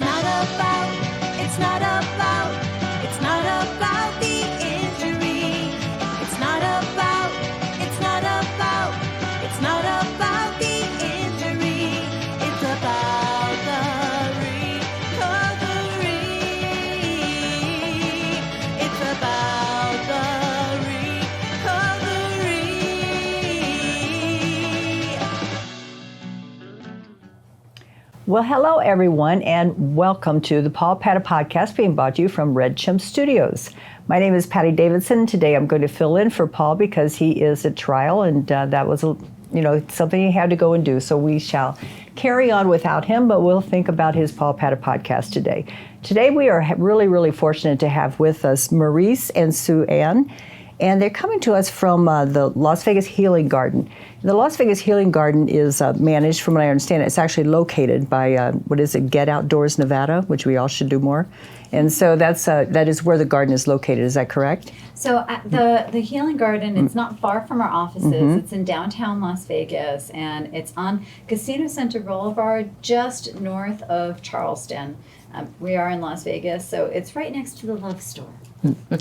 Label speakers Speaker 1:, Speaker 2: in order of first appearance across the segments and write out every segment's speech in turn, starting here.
Speaker 1: It's not about, it's not about, it's not about the injury. It's not about, it's not about, it's not about the injury. It's about the recovery. It's about the recovery.
Speaker 2: Well, hello, everyone, and welcome to the Paul Padda podcast being brought to you from Red Chimp Studios. My name is Patty Davidson. Today I'm going to fill in for Paul because he is at trial, and that was something he had to go and do. So we shall carry on without him, but we'll think about his Paul Padda podcast today. Today we are really, really fortunate to have with us Maurice and Sue Ann. And they're coming to us from the Las Vegas Healing Garden. The Las Vegas Healing Garden is managed, from what I understand, it's actually located by, Get Outdoors Nevada, which we all should do more. And so that is where the garden is located. Is that correct?
Speaker 3: So the Healing Garden, it's not far from our offices. Mm-hmm. It's in downtown Las Vegas, and it's on Casino Center Boulevard, just north of Charleston. We are in Las Vegas, so it's right next to the Love Store.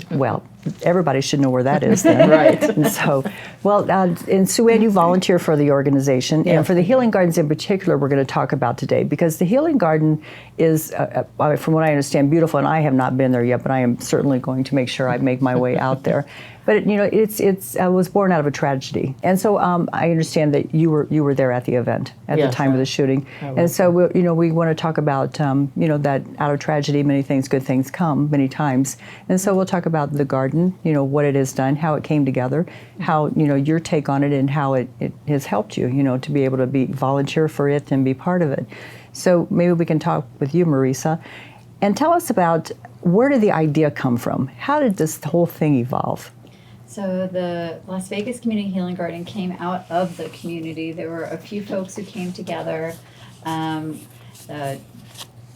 Speaker 2: Well, everybody should know where that is then.
Speaker 4: Right.
Speaker 2: And so, and Sue Ann, you volunteer for the organization.
Speaker 4: Yes.
Speaker 2: And for the Healing Gardens in particular, we're going to talk about today, because the Healing Garden is, from what I understand, beautiful, and I have not been there yet, but I am certainly going to make sure I make my way out there. But it was born out of a tragedy, and so I understand that you were there at the event at the time of the shooting, and so we want to talk about that out of tragedy, many things, good things come many times, and so we'll talk about the garden, what it has done, how it came together, how your take on it, and how it has helped you, to be able to be volunteer for it and be part of it. So maybe we can talk with you, Marisa, and tell us about where did the idea come from? How did this whole thing evolve?
Speaker 3: So the Las Vegas Community Healing Garden came out of the community. There were a few folks who came together, Jay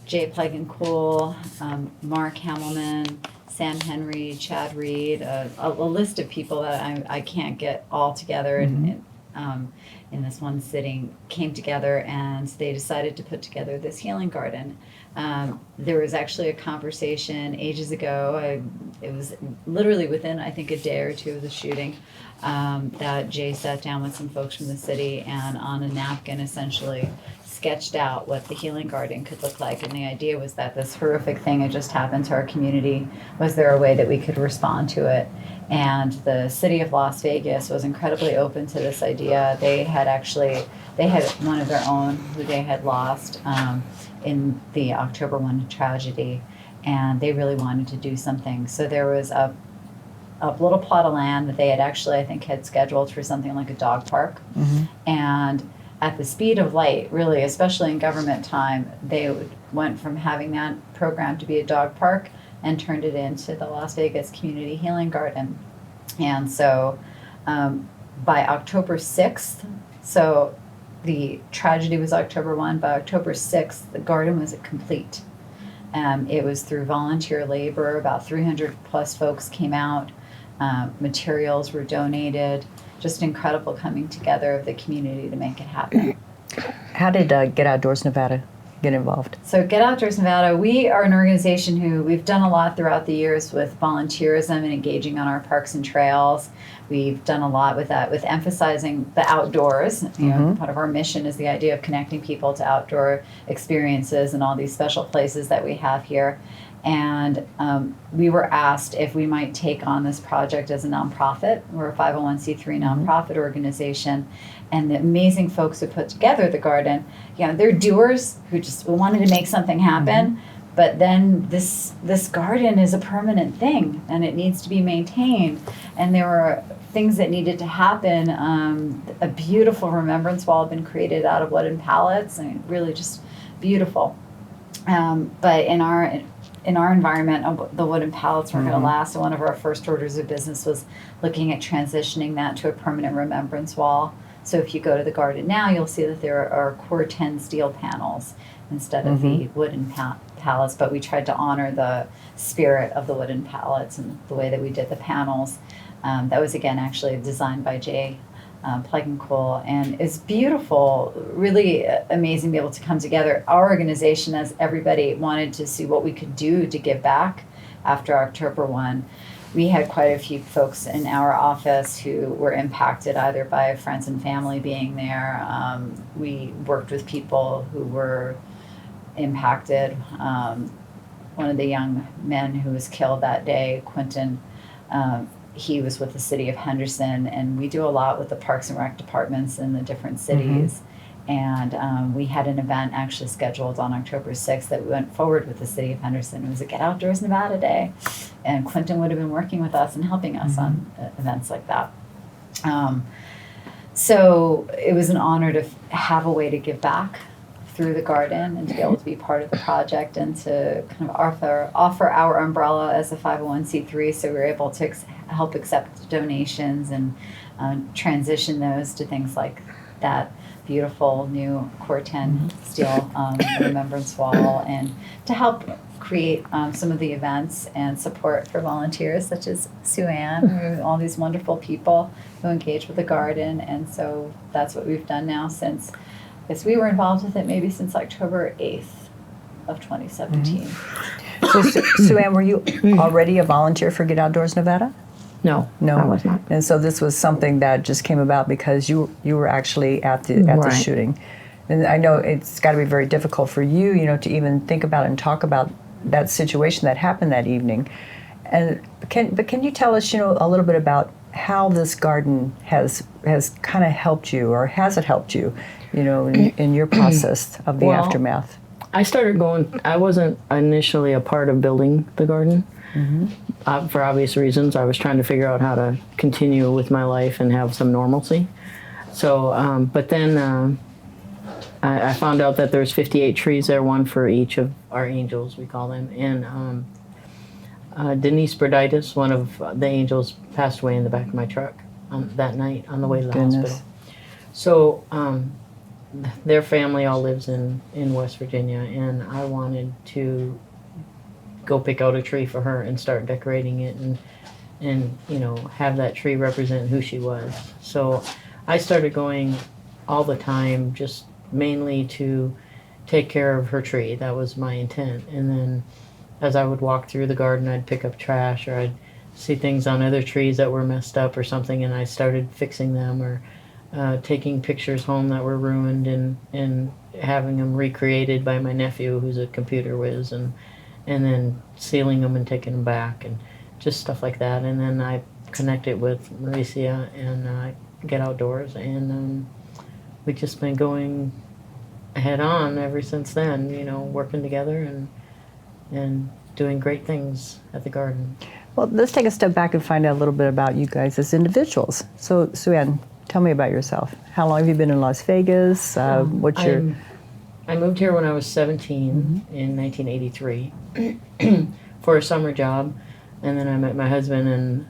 Speaker 3: Plegancool, Mark Hamelman, Sam Henry, Chad Reed, a list of people that I can't get all together in this one sitting, came together, and they decided to put together this healing garden. There was actually a conversation ages ago, it was literally within, I think, a day or two of the shooting, that Jay sat down with some folks from the city and on a napkin essentially sketched out what the healing garden could look like. And the idea was that this horrific thing had just happened to our community. Was there a way that we could respond to it? And the city of Las Vegas was incredibly open to this idea. They had one of their own who they had lost in the October 1 tragedy, and they really wanted to do something. So there was a little plot of land that they had actually, I think, had scheduled for something like a dog park. Mm-hmm. And at the speed of light, really, especially in government time, they went from having that program to be a dog park and turned it into the Las Vegas Community Healing Garden. And so by October 6th, so the tragedy was October 1, by October 6th, the garden was complete. It was through volunteer labor. About 300 plus folks came out. Materials were donated. Just incredible coming together of the community to make it happen.
Speaker 2: How did Get Outdoors Nevada get involved?
Speaker 3: So Get Outdoors Nevada, we are an organization who we've done a lot throughout the years with volunteerism and engaging on our parks and trails. We've done a lot with that, with emphasizing the outdoors. Part of our mission is the idea of connecting people to outdoor experiences and all these special places that we have here. And we were asked if we might take on this project as a nonprofit. We're a 501c3 nonprofit organization. And the amazing folks who put together the garden, they're doers who just wanted to make something happen. But then this garden is a permanent thing, and it needs to be maintained. And there were things that needed to happen. A beautiful remembrance wall had been created out of wooden pallets, and really just beautiful. But in our environment, the wooden pallets weren't going to last. And one of our first orders of business was looking at transitioning that to a permanent remembrance wall. So if you go to the garden now, you'll see that there are Core 10 steel panels instead of the wooden pallets. But we tried to honor the spirit of the wooden pallets and the way that we did the panels. That was, again, actually designed by Jay Plug and Cool, and it's beautiful, really amazing to be able to come together. Our organization, as everybody wanted to see what we could do to give back after October 1, we had quite a few folks in our office who were impacted either by friends and family being there. We worked with people who were impacted. One of the young men who was killed that day, Quentin, he was with the city of Henderson, and we do a lot with the Parks and Rec departments in the different cities. And we had an event actually scheduled on October 6th that we went forward with the city of Henderson. It was a Get Outdoors Nevada Day, and Quentin would have been working with us and helping us on events like that. So it was an honor to have a way to give back through the garden and to be able to be part of the project and to kind of offer our umbrella as a 501c3, so we were able to help accept donations and transition those to things like that beautiful new Core-10 steel Remembrance wall, and to help create some of the events and support for volunteers such as Sue Ann, all these wonderful people who engage with the garden. And so that's what we've done now since, I guess we were involved with it maybe since October 8th of 2017.
Speaker 2: So, Sue Ann, were you already a volunteer for Get Outdoors Nevada?
Speaker 4: No, I was not.
Speaker 2: And so this was something that just came about because you were actually at the
Speaker 4: Right.
Speaker 2: shooting. And I know it's got to be very difficult for you, to even think about and talk about that situation that happened that evening. And can you tell us, a little bit about how this garden has kind of helped you, or has it helped you, in your process of the aftermath?
Speaker 4: I started going, I wasn't initially a part of building the garden. For obvious reasons. I was trying to figure out how to continue with my life and have some normalcy. So, but then I found out that there's 58 trees there, one for each of our angels, we call them. And Denise Broditis, one of the angels, passed away in the back of my truck that night on the way to the hospital. So their family all lives in West Virginia, and I wanted to go pick out a tree for her and start decorating it and have that tree represent who she was. So I started going all the time, just mainly to take care of her tree. That was my intent. And then as I would walk through the garden, I'd pick up trash, or I'd see things on other trees that were messed up or something, and I started fixing them, or taking pictures home that were ruined and having them recreated by my nephew, who's a computer whiz, and then sealing them and taking them back, and just stuff like that. And then I connected with Mauricia and Get Outdoors, and we've just been going head on ever since then, working together and doing great things at the garden.
Speaker 2: Well, let's take a step back and find out a little bit about you guys as individuals. So, Sue Ann, tell me about yourself. How long have you been in Las Vegas? What's your...
Speaker 4: I moved here when I was 17 in 1983 for a summer job, and then I met my husband, and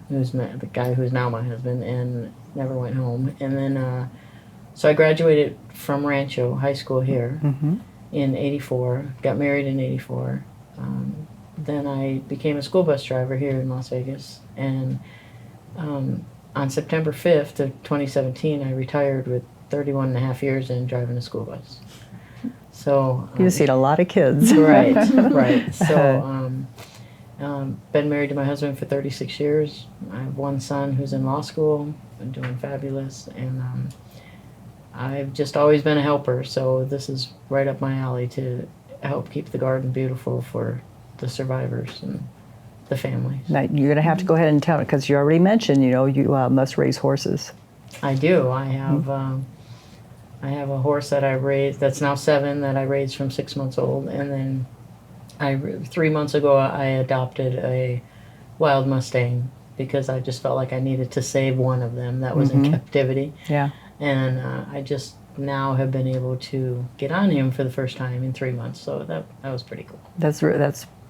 Speaker 4: the guy who's now my husband, and never went home. And then so I graduated from Rancho High School here in 84, got married in 84. Then I became a school bus driver here in Las Vegas, and on September 5th of 2017 I retired with 31 and a half years in driving a school bus. So
Speaker 2: You've seen a lot of kids.
Speaker 4: Right. So been married to my husband for 36 years. I have one son who's in law school and doing fabulous, and I've just always been a helper, so this is right up my alley to help keep the garden beautiful for the survivors and the families.
Speaker 2: Now, you're going to have to go ahead and tell it, because you already mentioned, you must raise horses.
Speaker 4: I do. I have a horse that I raised, that's now 7, that I raised from 6 months old, and then 3 months ago I adopted a wild Mustang because I just felt like I needed to save one of them that was in captivity.
Speaker 2: Yeah.
Speaker 4: And I just now have been able to get on him for the first time in 3 months, so that was pretty cool.
Speaker 2: That's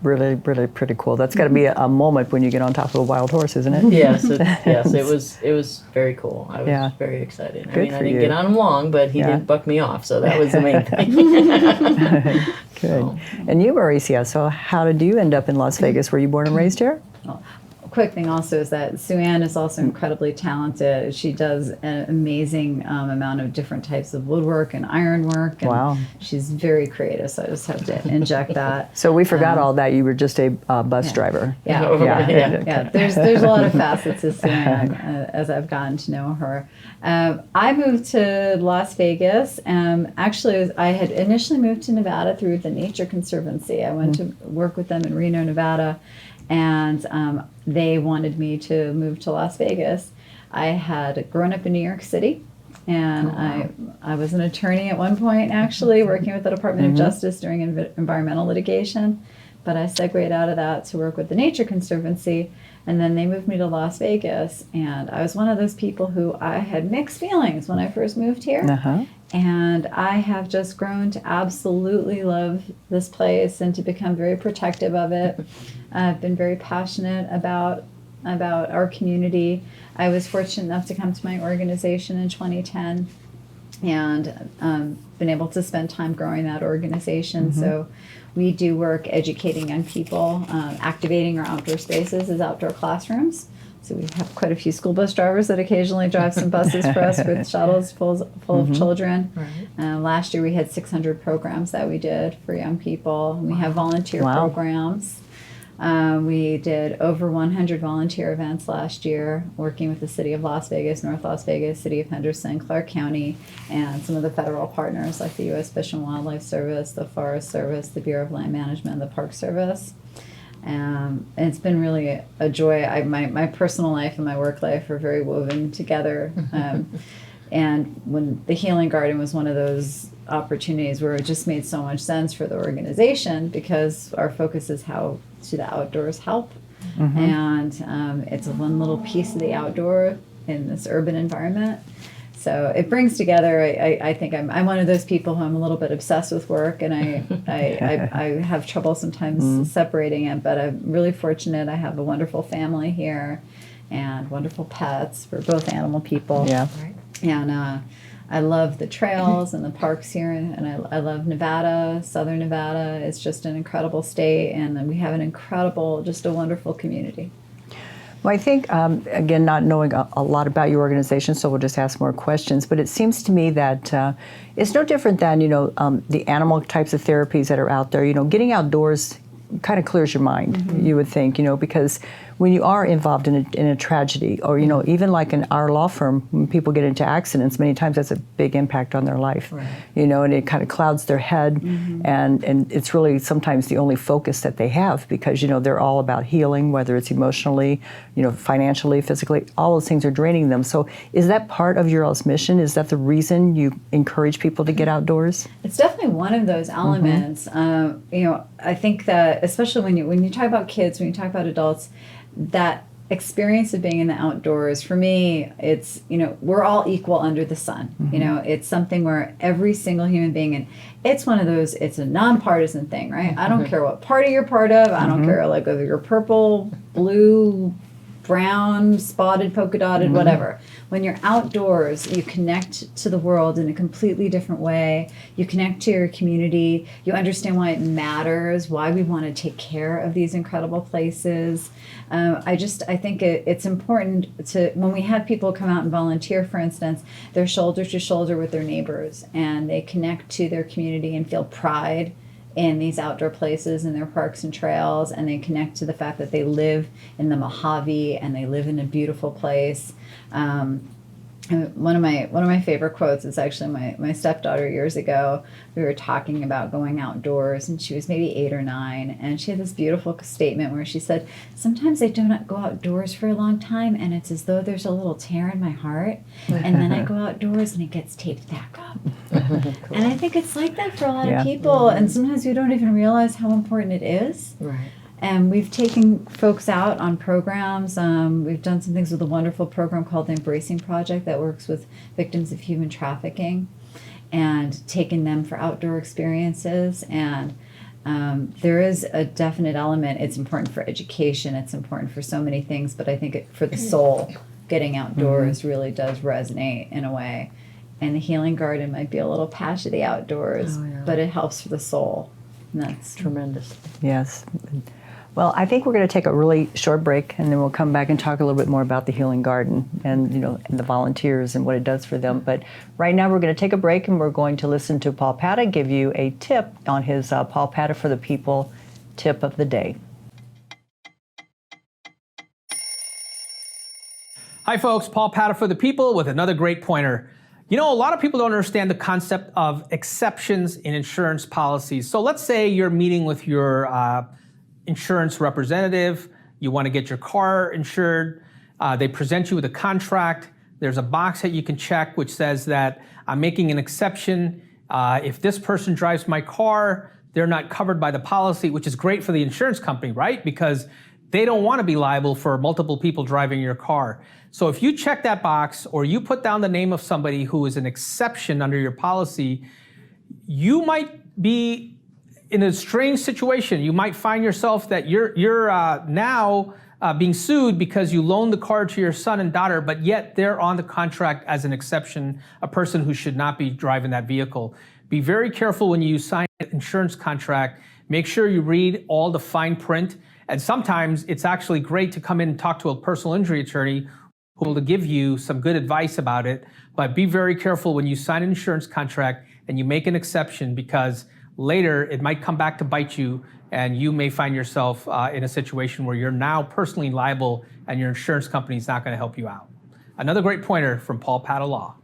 Speaker 2: really, really pretty cool. That's got to be a moment when you get on top of a wild horse, isn't it?
Speaker 4: Yes, it was very cool. I was very excited. I didn't get on him long, but he didn't buck me off, so that was the main thing.
Speaker 2: Good. So. And you, Mauricia, so how did you end up in Las Vegas? Were you born and raised here?
Speaker 3: Well, quick thing also is that Sue Ann is also incredibly talented. She does an amazing amount of different types of woodwork and ironwork. And
Speaker 2: Wow.
Speaker 3: she's very creative, so I just have to inject that.
Speaker 2: So we forgot all that. You were just a bus driver.
Speaker 3: Yeah,
Speaker 2: Yeah.
Speaker 3: There's a lot of facets to Sue Ann as I've gotten to know her. I moved to Las Vegas. Actually, I had initially moved to Nevada through the Nature Conservancy. I went to work with them in Reno, Nevada, and they wanted me to move to Las Vegas. I had grown up in New York City, and I was an attorney at one point, actually, working with the Department of Justice during environmental litigation. But I segued out of that to work with the Nature Conservancy, and then they moved me to Las Vegas. And I was one of those people who I had mixed feelings when I first moved here.
Speaker 2: Uh-huh.
Speaker 3: And I have just grown to absolutely love this place and to become very protective of it. I've been very passionate about our community. I was fortunate enough to come to my organization in 2010 and been able to spend time growing that organization. So we do work educating young people, activating our outdoor spaces as outdoor classrooms. So we have quite a few school bus drivers that occasionally drive some buses for us with shuttles full of children.
Speaker 4: Right.
Speaker 3: Last year we had 600 programs that we did for young people. We have volunteer
Speaker 2: Wow.
Speaker 3: programs. We did over 100 volunteer events last year, working with the City of Las Vegas, North Las Vegas, City of Henderson, Clark County, and some of the federal partners like the U.S. Fish and Wildlife Service, the Forest Service, the Bureau of Land Management, and the Park Service. And it's been really a joy. My personal life and my work life are very woven together. And when the Healing Garden was one of those opportunities where it just made so much sense for the organization, because our focus is how do the outdoors help. And it's one little piece of the outdoor in this urban environment. So it brings together, I think I'm one of those people who I'm a little bit obsessed with work, and I have trouble sometimes separating it, but I'm really fortunate. I have a wonderful family here and wonderful pets. We're both animal people.
Speaker 2: Yeah.
Speaker 3: And I love the trails and the parks here, and I love Nevada, Southern Nevada. It's just an incredible state, and we have an incredible, just a wonderful community.
Speaker 2: Well, I think, again, not knowing a lot about your organization, so we'll just ask more questions, but it seems to me that it's no different than, the animal types of therapies that are out there. Getting outdoors kind of clears your mind, you would think, because when you are involved in a tragedy, or, even like in our law firm, when people get into accidents, many times that's a big impact on their life, and it kind of clouds their head, and it's really sometimes the only focus that they have, because, they're all about healing, whether it's emotionally, financially, physically, all those things are draining them. So is that part of your all's mission? Is that the reason you encourage people to get outdoors?
Speaker 3: It's definitely one of those elements. I think that especially when you talk about kids, when you talk about adults, that experience of being in the outdoors, for me, it's, we're all equal under the sun. It's something where every single human being, and it's one of those, it's a nonpartisan thing, right? I don't care what party you're part of. I don't care like whether you're purple, blue, brown, spotted, polka dotted, whatever. When you're outdoors, you connect to the world in a completely different way. You connect to your community. You understand why it matters, why we want to take care of these incredible places. I think it's important to, when we have people come out and volunteer, for instance, they're shoulder to shoulder with their neighbors, and they connect to their community and feel pride in these outdoor places and their parks and trails, and they connect to the fact that they live in the Mojave and they live in a beautiful place. And one of my favorite quotes is actually my stepdaughter years ago. We were talking about going outdoors, and she was maybe 8 or 9, and she had this beautiful statement where she said, "Sometimes I do not go outdoors for a long time, and it's as though there's a little tear in my heart, and then I go outdoors and it gets taped back up." Cool. And I think it's like that for a lot of people, and sometimes we don't even realize how important it is.
Speaker 4: Right.
Speaker 3: And we've taken folks out on programs. We've done some things with a wonderful program called the Embracing Project that works with victims of human trafficking, and taken them for outdoor experiences. And there is a definite element. It's important for education. It's important for so many things. But I think for the soul, getting outdoors really does resonate in a way. And the Healing Garden might be a little patch of the outdoors, but it helps for the soul. And that's
Speaker 4: Tremendous.
Speaker 2: Yes. Well, I think we're going to take a really short break, and then we'll come back and talk a little bit more about the Healing Garden and and the volunteers and what it does for them. But right now, we're going to take a break, and we're going to listen to Paul Padda give you a tip on his Paul Padda for the People tip of the day.
Speaker 5: Hi, folks. Paul Padda for the People with another great pointer. A lot of people don't understand the concept of exceptions in insurance policies. So let's say you're meeting with your insurance representative, you want to get your car insured, they present you with a contract, there's a box that you can check which says that I'm making an exception. If this person drives my car, they're not covered by the policy, which is great for the insurance company, right? Because they don't want to be liable for multiple people driving your car. So if you check that box or you put down the name of somebody who is an exception under your policy, you might be in a strange situation. You might find yourself that you're now being sued because you loaned the car to your son and daughter, but yet they're on the contract as an exception, a person who should not be driving that vehicle. Be very careful when you sign an insurance contract. Make sure you read all the fine print. And sometimes it's actually great to come in and talk to a personal injury attorney who will give you some good advice about it. But be very careful when you sign an insurance contract and you make an exception, because later it might come back to bite you, and you may find yourself in a situation where you're now personally liable and your insurance company is not going to help you out. Another great pointer from Paul Padda Law.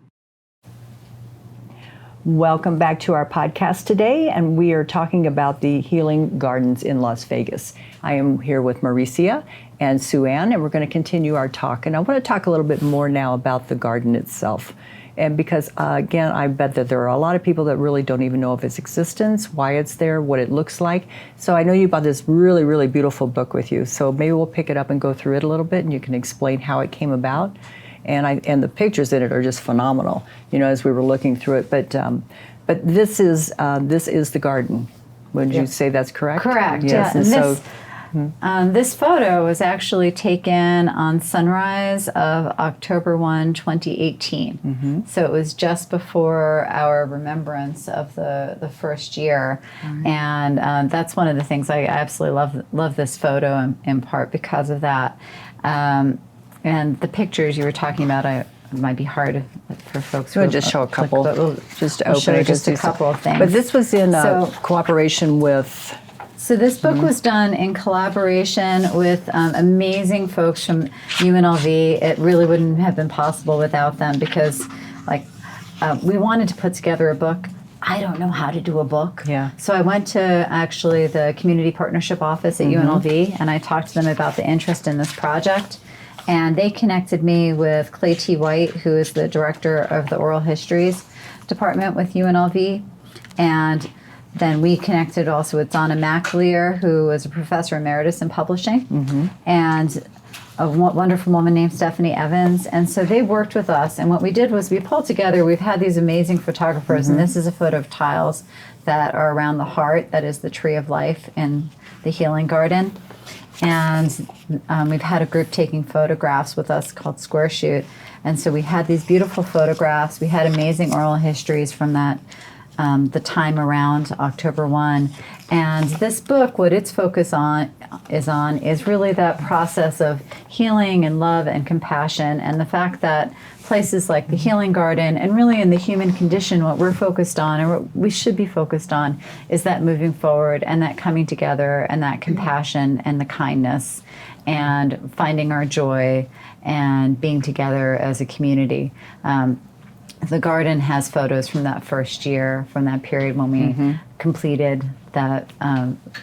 Speaker 2: Welcome back to our podcast today, and we are talking about the Healing Gardens in Las Vegas. I am here with Mauricia and Sue Ann, and we're going to continue our talk. And I want to talk a little bit more now about the garden itself. And because, again, I bet that there are a lot of people that really don't even know of its existence, why it's there, what it looks like. So I know you brought this really, really beautiful book with you. So maybe we'll pick it up and go through it a little bit, and you can explain how it came about. And the pictures in it are just phenomenal, as we were looking through it. But this is the garden. Would you say that's correct?
Speaker 3: Correct.
Speaker 2: Yes.
Speaker 3: Yeah.
Speaker 2: And
Speaker 3: This photo was actually taken on sunrise of October 1, 2018.
Speaker 2: Mm-hmm.
Speaker 3: So it was just before our remembrance of the first year.
Speaker 2: Right.
Speaker 3: And that's one of the things I absolutely love this photo in part because of that. And the pictures you were talking about, it might be hard for folks.
Speaker 2: We'll just show a couple.
Speaker 3: We'll
Speaker 2: Open
Speaker 3: show
Speaker 2: it,
Speaker 3: just a couple of things.
Speaker 2: But this was in cooperation with.
Speaker 3: So this book was done in collaboration with amazing folks from UNLV. It really wouldn't have been possible without them, because we wanted to put together a book. I don't know how to do a book.
Speaker 2: Yeah.
Speaker 3: So I went to actually the Community Partnership Office at UNLV, and I talked to them about the interest in this project. And they connected me with Clay T. White, who is the director of the Oral Histories Department with UNLV. And then we connected also with Donna McAleer, who is a professor emeritus in publishing, and a wonderful woman named Stephanie Evans. And so they worked with us. And what we did was we pulled together, we've had these amazing photographers, and this is a photo of tiles that are around the heart, that is the tree of life in the Healing Garden. And we've had a group taking photographs with us called Square Shoot. And so we had these beautiful photographs. We had amazing oral histories from that, the time around October 1. And this book, what its focus is really that process of healing and love and compassion, and the fact that places like the Healing Garden, and really in the human condition, what we're focused on, or what we should be focused on, is that moving forward and that coming together and that compassion and the kindness and finding our joy and being together as a community. The garden has photos from that first year, from that period when we completed that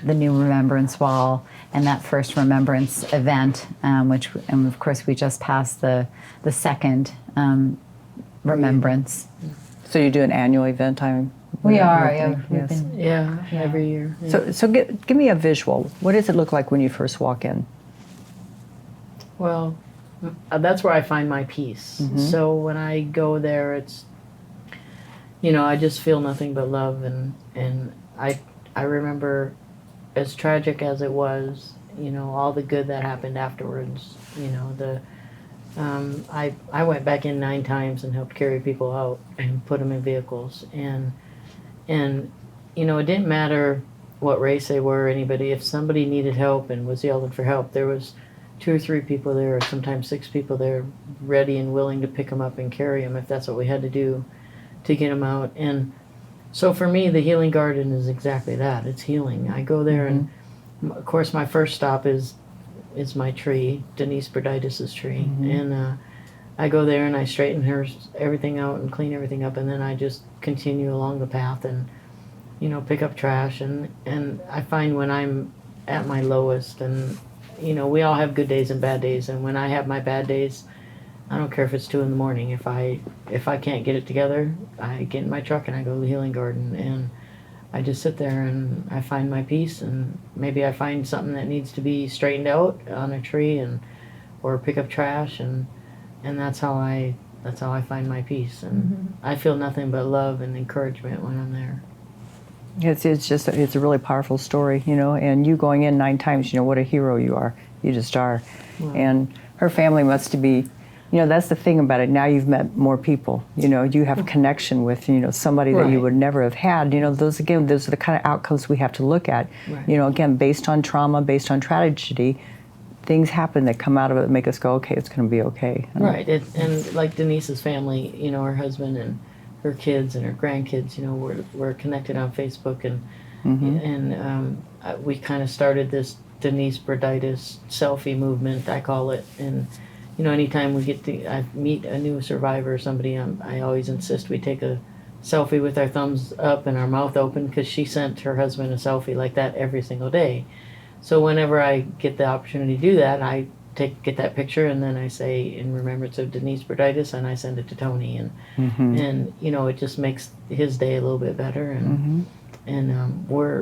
Speaker 3: the new Remembrance Wall and that first Remembrance event, which, and of course, we just passed the second Remembrance.
Speaker 2: So you do an annual event?
Speaker 3: We are, yeah.
Speaker 2: Yes.
Speaker 4: Every year. Yeah.
Speaker 2: So give me a visual. What does it look like when you first walk in?
Speaker 4: Well, that's where I find my peace. So when I go there, it's, I just feel nothing but love, and I remember, as tragic as it was, all the good that happened afterwards. I went back in 9 times and helped carry people out and put them in vehicles, and it didn't matter what race they were, anybody. If somebody needed help and was yelling for help, there was 2 or 3 people there, or sometimes 6 people there, ready and willing to pick them up and carry them if that's what we had to do to get them out. And so for me, the healing garden is exactly that. It's healing. I go there, and of course, my first stop is my tree, Denise Broditis' tree, and I go there and I straighten everything out and clean everything up, and then I just continue along the path and pick up trash, and I find when I'm at my lowest, and we all have good days and bad days, and when I have my bad days, I don't care if it's 2 a.m. If I can't get it together, I get in my truck and I go to the healing garden, and I just sit there and I find my peace, and maybe I find something that needs to be straightened out on a tree, or pick up trash, and that's how I find my peace, and I feel nothing but love and encouragement when I'm there.
Speaker 2: It's a really powerful story, and you going in 9 times, what a hero you are. You just are.
Speaker 4: Wow.
Speaker 2: And her family must be, that's the thing about it. Now you've met more people, you have a connection with, somebody that you would never have had. Those are the kind of outcomes we have to look at.
Speaker 4: Right.
Speaker 2: Again, based on trauma, based on tragedy, things happen that come out of it that make us go, okay, it's going to be okay.
Speaker 4: Right. And like Denise's family, her husband and her kids and her grandkids, we're connected on Facebook, and we kind of started this Denise Broditis selfie movement, I call it. And anytime I meet a new survivor or somebody, I always insist we take a selfie with our thumbs up and our mouth open, because she sent her husband a selfie like that every single day. So whenever I get the opportunity to do that, I get that picture, and then I say, in remembrance of Denise Broditis, and I send it to Tony, and it just makes his day a little bit better, and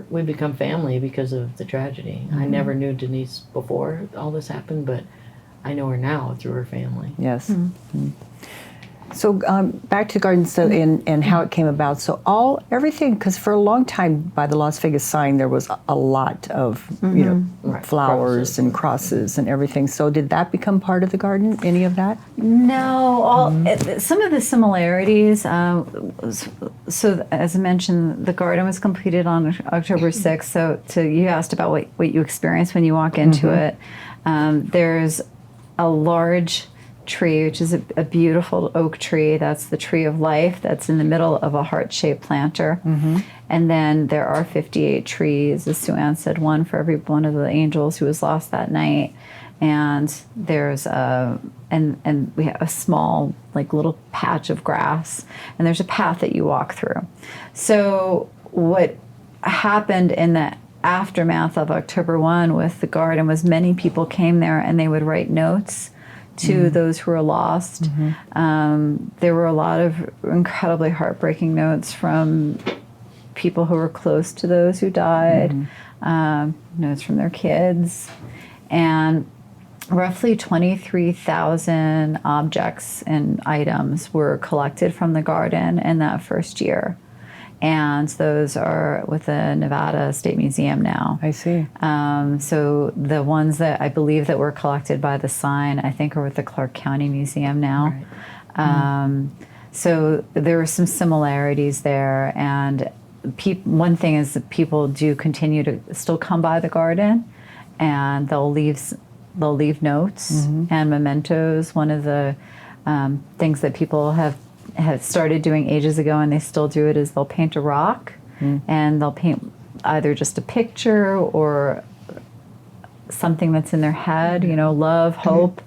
Speaker 4: we become family because of the tragedy. I never knew Denise before all this happened, but I know her now through her family.
Speaker 2: Yes. So back to the garden and how it came about. So everything, because for a long time by the Las Vegas sign there was a lot of flowers and crosses and everything. So did that become part of the garden? Any of that?
Speaker 3: No, some of the similarities. So as I mentioned, the garden was completed on October 6th. So you asked about what you experience when you walk into it. There's a large tree, which is a beautiful oak tree. That's the tree of life. That's in the middle of a heart-shaped planter. And then there are 58 trees, as Sue Ann said, one for every one of the angels who was lost that night. And there's and we have a small, little patch of grass, and there's a path that you walk through. So what happened in the aftermath of October 1 with the garden was many people came there and they would write notes to those who were lost. There were a lot of incredibly heartbreaking notes from people who were close to those who died, notes from their kids, and roughly 23,000 objects and items were collected from the garden in that first year. And those are with the Nevada State Museum now.
Speaker 2: I see.
Speaker 3: So the ones that I believe that were collected by the sign, I think are with the Clark County Museum now. Right. So there were some similarities there. And one thing is that people do continue to still come by the garden, and they'll leave notes and mementos. One of the things that people have started doing ages ago, and they still do it, is they'll paint a rock, and they'll paint either just a picture or something that's in their head, love, hope,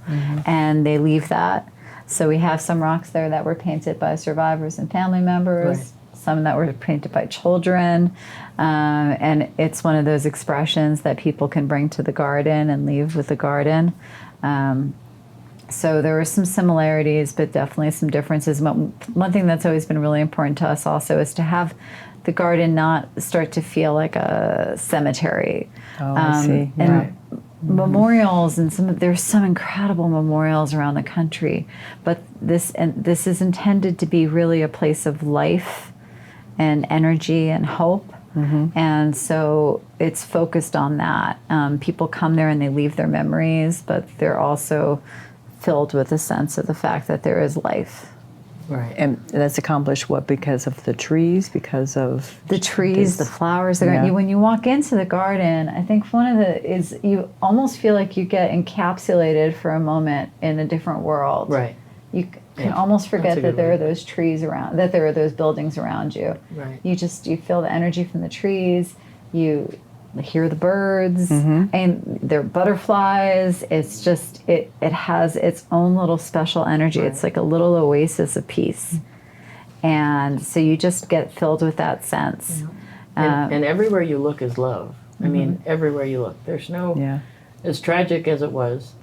Speaker 3: and they leave that. So we have some rocks there that were painted by survivors and family members, some that were painted by children, and it's one of those expressions that people can bring to the garden and leave with the garden. So there were some similarities, but definitely some differences. One thing that's always been really important to us also is to have the garden not start to feel like a cemetery.
Speaker 2: Oh, I see.
Speaker 3: And memorials, and there's some incredible memorials around the country, but this is intended to be really a place of life and energy and hope. And so it's focused on that. People come there and they leave their memories, but they're also filled with a sense of the fact that there is life.
Speaker 4: Right.
Speaker 2: And that's accomplished what? Because of the trees? Because of
Speaker 3: The trees, the flowers.
Speaker 2: Yeah.
Speaker 3: When you walk into the garden, I think one of the is you almost feel like you get encapsulated for a moment in a different world.
Speaker 4: Right.
Speaker 3: You can
Speaker 4: Yeah.
Speaker 3: almost forget
Speaker 4: That's a
Speaker 3: that
Speaker 4: good
Speaker 3: there
Speaker 4: way.
Speaker 3: are those trees around, that there are those buildings around you.
Speaker 4: Right.
Speaker 3: You feel the energy from the trees. You hear the birds and they're butterflies. It's just it has its own little special energy. It's like a little oasis of peace. And so you just get filled with that sense.
Speaker 4: And everywhere you look is love. I mean, everywhere you look. There's no,
Speaker 2: Yeah.
Speaker 4: as tragic as it was,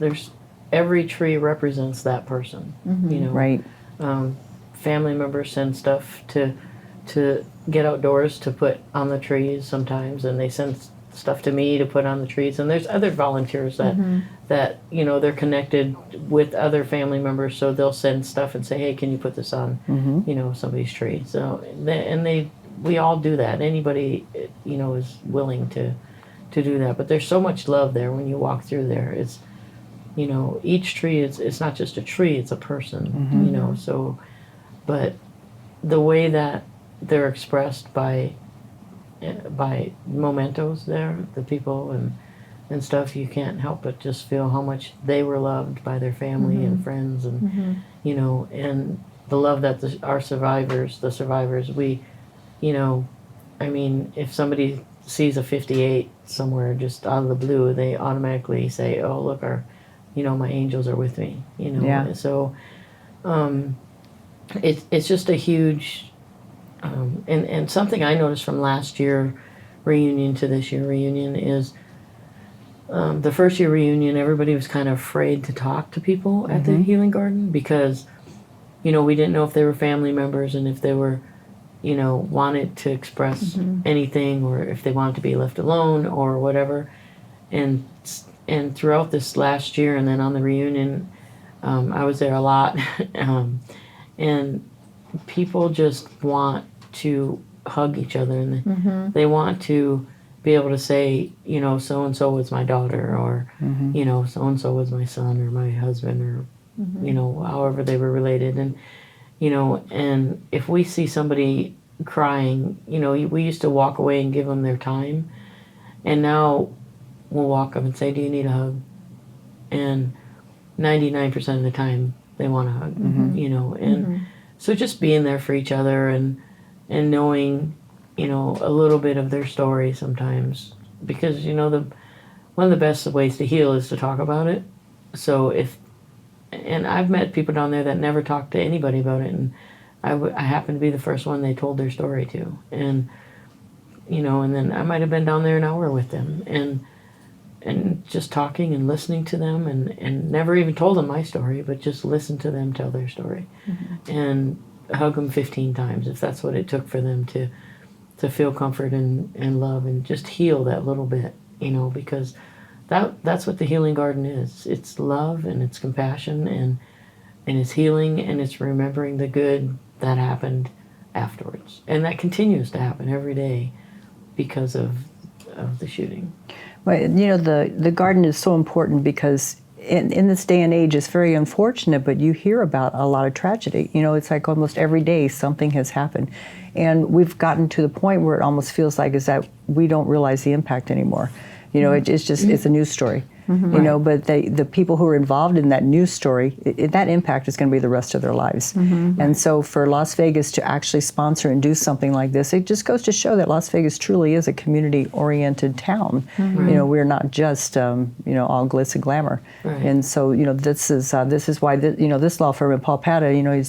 Speaker 4: every tree represents that person. You know,
Speaker 2: Right.
Speaker 4: family members send stuff to get outdoors to put on the trees sometimes, and they send stuff to me to put on the trees. And there's other volunteers that you know, they're connected with other family members, so they'll send stuff and say, hey, can you put this on you know, somebody's tree. So we all do that. Anybody, you know, is willing to do that. But there's so much love there when you walk through there. It's, you know, each tree it's not just a tree, it's a person. You know, so but the way that they're expressed by mementos there, the people and stuff, you can't help but just feel how much they were loved by their family and friends, and you know, and the love that the survivors, we, you know, I mean, if somebody sees a 58 somewhere just out of the blue, they automatically say, oh, look, you know, my angels are with me, you know.
Speaker 2: Yeah.
Speaker 4: So it's just a huge and something I noticed from last year reunion to this year reunion is the first year reunion, everybody was kind of afraid to talk to people at the Healing Garden because, you know, we didn't know if they were family members and if they were, you know, wanted to express anything or if they wanted to be left alone or whatever. And throughout this last year and then on the reunion, I was there a lot, and people just want to hug each other, and they want to be able to say, you know, so and so was my daughter, or you know, so and so was my son or my husband, or you know, however they were related. And you know, and if we see somebody crying, you know, we used to walk away and give them their time, and now we'll walk up and say, do you need a hug? And 99% of the time they want a hug, you know. And so just being there for each other and knowing, you know, a little bit of their story sometimes, because, you know, one of the best ways to heal is to talk about it. So and I've met people down there that never talked to anybody about it, and I happened to be the first one they told their story to. And, you know, and then I might have been down there an hour with them and just talking and listening to them, and never even told them my story, but just listened to them tell their story. And hug them 15 times if that's what it took for them to feel comfort and love and just heal that little bit, you know, because that's what the Healing Garden is. It's love and it's compassion and it's healing and it's remembering the good that happened afterwards. And that continues to happen every day because of the shooting.
Speaker 2: Well, you know, the garden is so important because in this day and age, it's very unfortunate, but you hear about a lot of tragedy. You know, it's like almost every day something has happened. And we've gotten to the point where it almost feels like is that we don't realize the impact anymore. You know, it's just, it's a news story. You know, but the people who are involved in that news story, that impact is going to be the rest of their lives. And so for Las Vegas to actually sponsor and do something like this, it just goes to show that Las Vegas truly is a community-oriented town. You know, we're not just, you know, all glitz and glamour. And so, you know, this is why, you know, this law firm at Paul Padda, you know,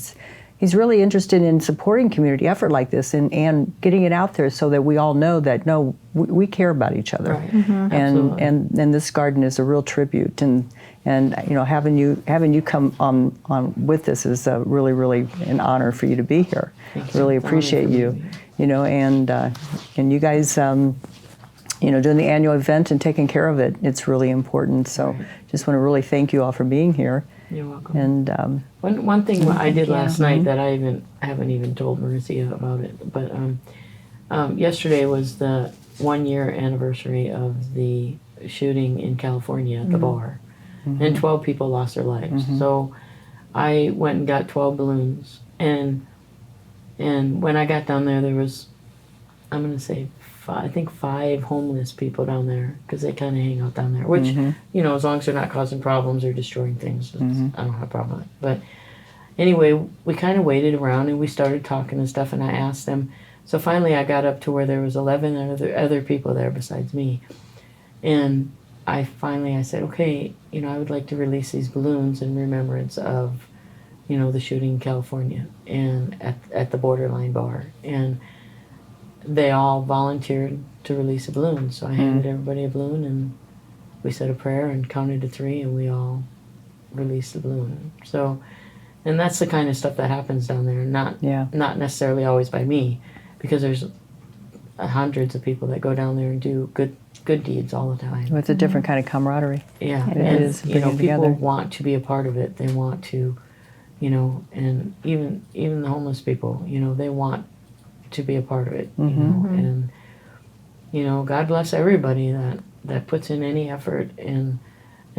Speaker 2: he's really interested in supporting community effort like this and getting it out there so that we all know that, no, we care about each other. And this garden is a real tribute. And you know, having you come on with this is really, really an honor for you to be here. Really appreciate you. You know, and you guys, you know, doing the annual event and taking care of it, it's really important. So just want to really thank you all for being here.
Speaker 4: You're welcome.
Speaker 2: And
Speaker 4: one thing I did last night that I haven't even told Marissa about it, but yesterday was the 1 year anniversary of the shooting in California at the bar, and 12 people lost their lives. So I went and got 12 balloons And when I got down there, there was, I'm going to say, I think 5 homeless people down there, because they kind of hang out down there, which, you know, as long as they're not causing problems or destroying things, I don't have a problem with it. But anyway, we kind of waited around and we started talking and stuff, and I asked them. So finally I got up to where there was 11 other people there besides me. And I said, okay, you know, I would like to release these balloons in remembrance of, you know, the shooting in California and at the Borderline Bar. And they all volunteered to release a balloon. So I handed everybody a balloon, and we said a prayer and counted to 3, and we all released the balloon. So, and that's the kind of stuff that happens down there, not necessarily always by me, because there's hundreds of people that go down there and do good deeds all the time.
Speaker 2: It's a different kind of camaraderie.
Speaker 4: Yeah,
Speaker 2: It
Speaker 4: and
Speaker 2: is
Speaker 4: you know,
Speaker 2: bringing
Speaker 4: people
Speaker 2: together.
Speaker 4: want to be a part of it. They want to, you know, and even the homeless people, you know, they want to be a part of it. You know, and you know, God bless everybody that puts in any effort and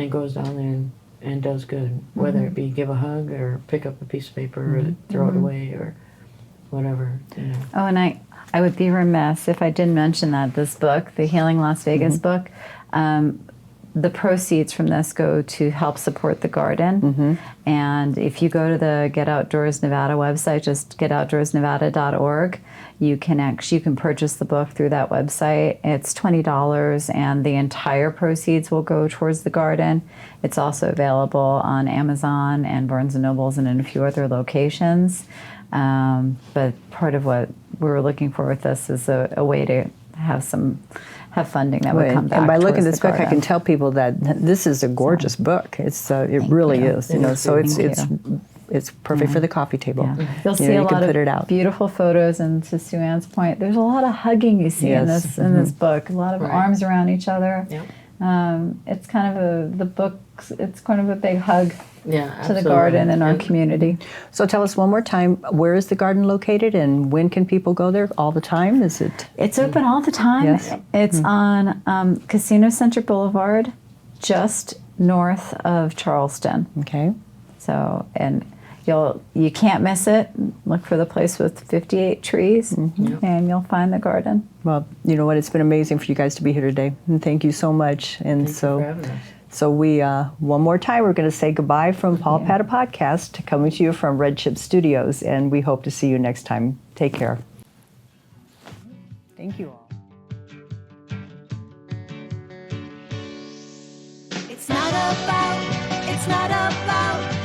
Speaker 4: goes down there and does good, whether it be give a hug or pick up a piece of paper or throw it away or whatever. You know.
Speaker 3: Oh, and I would be remiss if I didn't mention that this book, the Healing Las Vegas book, the proceeds from this go to help support the garden. And if you go to the Get Outdoors Nevada website, just getoutdoorsnevada.org, you can purchase the book through that website. It's $20, and the entire proceeds will go towards the garden. It's also available on Amazon and Barnes & Nobles and in a few other locations. But part of what we're looking for with this is a way to have funding that would come back.
Speaker 2: And by looking at
Speaker 3: towards
Speaker 2: this
Speaker 3: the
Speaker 2: book, I
Speaker 3: garden.
Speaker 2: can tell people that this is a gorgeous book. It's it really
Speaker 3: you.
Speaker 2: is. You know, so
Speaker 3: Thank
Speaker 2: it's perfect for the coffee table.
Speaker 3: Yeah. You'll
Speaker 2: You
Speaker 3: see
Speaker 2: know,
Speaker 3: a
Speaker 2: you can
Speaker 3: lot
Speaker 2: put it
Speaker 3: of
Speaker 2: out.
Speaker 3: beautiful photos, and to Sue Ann's point, there's a lot of hugging you see in
Speaker 2: Yes.
Speaker 3: this book. A lot of
Speaker 4: Right.
Speaker 3: arms around each other.
Speaker 4: Yep.
Speaker 3: It's kind of it's kind of a big hug
Speaker 4: Yeah,
Speaker 3: to
Speaker 4: absolutely.
Speaker 3: the garden and our community.
Speaker 2: So tell us one more time, where is the garden located, and when can people go there? All the time? Is it?
Speaker 3: It's open all the time.
Speaker 2: Yes.
Speaker 3: It's on Casino Center Boulevard, just north of Charleston.
Speaker 2: Okay.
Speaker 3: So, and you can't miss it. Look for the place with 58 trees, and you'll find the garden.
Speaker 2: Well, you know what? It's been amazing for you guys to be here today, and thank you so much. And
Speaker 4: Thank you for having us.
Speaker 2: So we, one more time, we're going to say goodbye from Paul Padda Podcast, coming to you from Red Chip Studios, and we hope to see you next time. Take care. Thank you all.
Speaker 1: It's not about